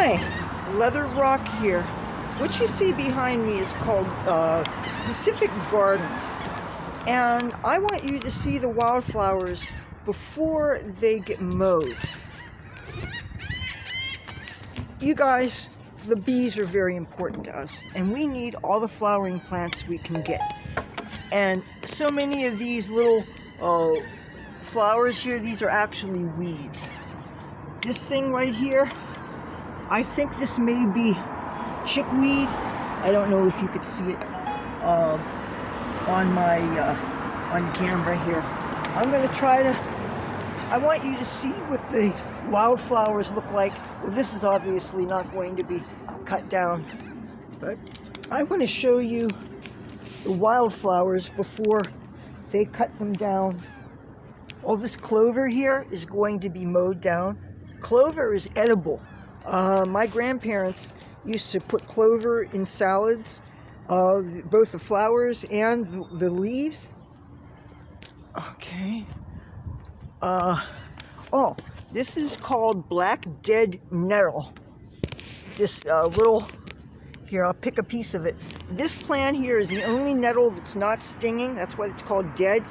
Hi, Leathur Rokk here. What you see behind me is called Pacific Gardens, and I want you to see the wildflowers before they get mowed. You guys, the bees are very important to us, and we need all the flowering plants we can get. And so many of these little flowers here, these are actually weeds. This thing right here, I think this may be chickweed. I don't know if you could see it on my on camera here. I'm going to try to, I want you to see what the wildflowers look like. Well, this is obviously not going to be cut down, but I want to show you the wildflowers before they cut them down. All this clover here is going to be mowed down. Clover is edible. My grandparents used to put clover in salads, both the flowers and the leaves. Okay. Oh, this is called black dead nettle. This little, here, I'll pick a piece of it. This plant here is the only nettle that's not stinging. That's why it's called dead.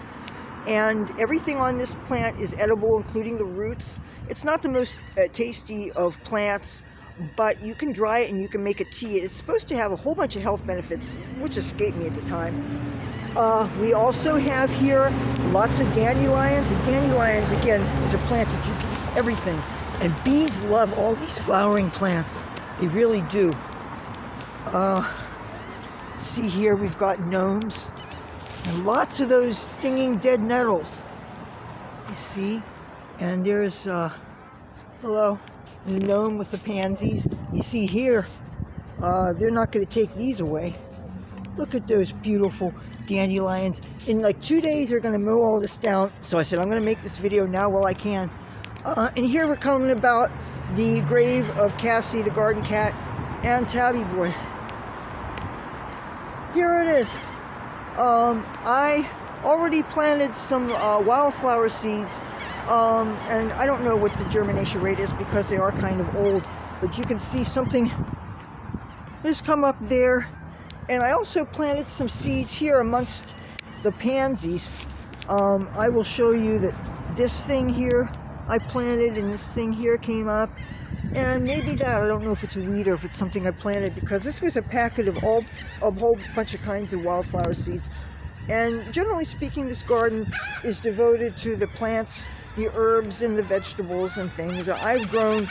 And everything on this plant is edible, including the roots. It's not the most tasty of plants, but you can dry it and you can make a tea. It's supposed to have a whole bunch of health benefits, which escaped me at the time. We also have here lots of dandelions. And dandelions, again, is a plant that you can eat everything. And bees love all these flowering plants. They really do. See here, we've got gnomes. And lots of those stinging dead nettles. You see? And there's, hello, the gnome with the pansies. You see here, they're not going to take these away. Look at those beautiful dandelions. In like 2 days, they're going to mow all this down. So I said, I'm going to make this video now while I can. And here we're coming about the grave of Cassie, the garden cat, and Tabby Boy. Here it is. I already planted some wildflower seeds, and I don't know what the germination rate is because they are kind of old, but you can see something has come up there. And I also planted some seeds here amongst the pansies. I will show you that this thing here I planted and this thing here came up, and maybe that, I don't know if it's a weed or if it's something I planted, because this was a packet of a whole bunch of kinds of wildflower seeds. And generally speaking, this garden is devoted to the plants, the herbs, and the vegetables and things. I've grown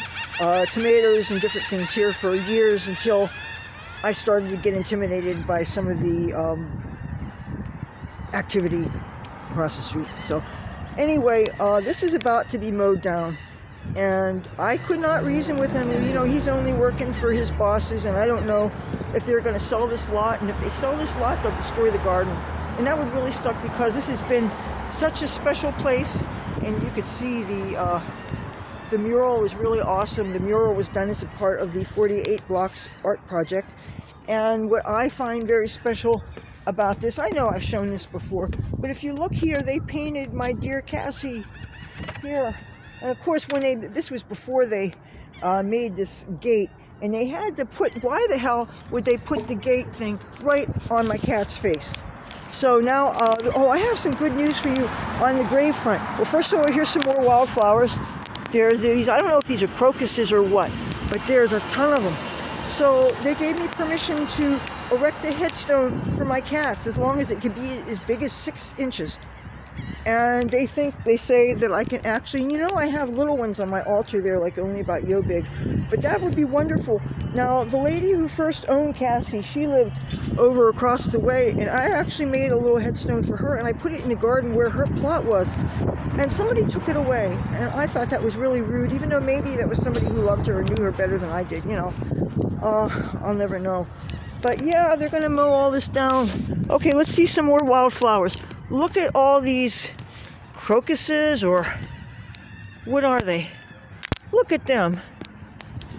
tomatoes and different things here for years until I started to get intimidated by some of the activity across the street. So anyway, this is about to be mowed down. And I could not reason with him. You know, he's only working for his bosses, and I don't know if they're going to sell this lot. And if they sell this lot, they'll destroy the garden. And that would really suck, because this has been such a special place. And you could see the mural was really awesome. The mural was done as a part of the 48 Blocks art project. And what I find very special about this, I know I've shown this before, but if you look here, they painted my dear Cassie here. And of course, this was before they made this gate, and they had to put, why the hell would they put the gate thing right on my cat's face? So now, I have some good news for you on the grave front. Well, first of all, here's some more wildflowers. There's these, I don't know if these are crocuses or what, but there's a ton of them. So they gave me permission to erect a headstone for my cats, as long as it can be as big as 6 inches. And they say that I can actually, you know, I have little ones on my altar there, like only about yo big, but that would be wonderful. Now, the lady who first owned Cassie, she lived over across the way, and I actually made a little headstone for her, and I put it in the garden where her plot was, and somebody took it away, and I thought that was really rude, even though maybe that was somebody who loved her or knew her better than I did, you know. I'll never know. But yeah, they're gonna mow all this down. Okay, let's see some more wildflowers. Look at all these crocuses, or what are they? Look at them.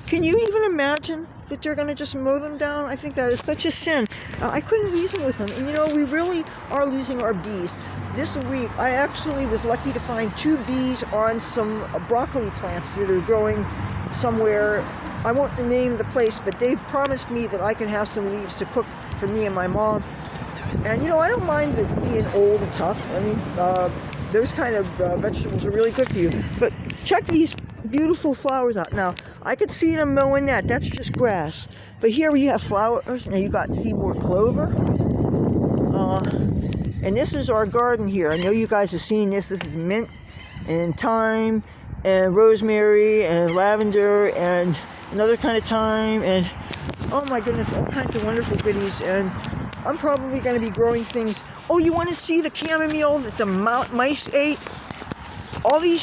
Can you even imagine that you're going to just mow them down. I think that is such a sin. I couldn't reason with them. And you know, we really are losing our bees. This week, I actually was lucky to find 2 bees on some broccoli plants that are growing somewhere. I won't name the place, but they promised me that I could have some leaves to cook for me and my mom. And you know, I don't mind it being old and tough. I mean, those kind of vegetables are really good for you. But check these beautiful flowers out. Now, I could see them mowing that. That's just grass. But here we have flowers. Now you got see more clover. And this is our garden here. I know you guys have seen this. This is mint and thyme and rosemary and lavender and another kind of thyme. And oh my goodness, all kinds of wonderful goodies. And I'm probably going to be growing things. Oh, you want to see the chamomile that the mice ate? All these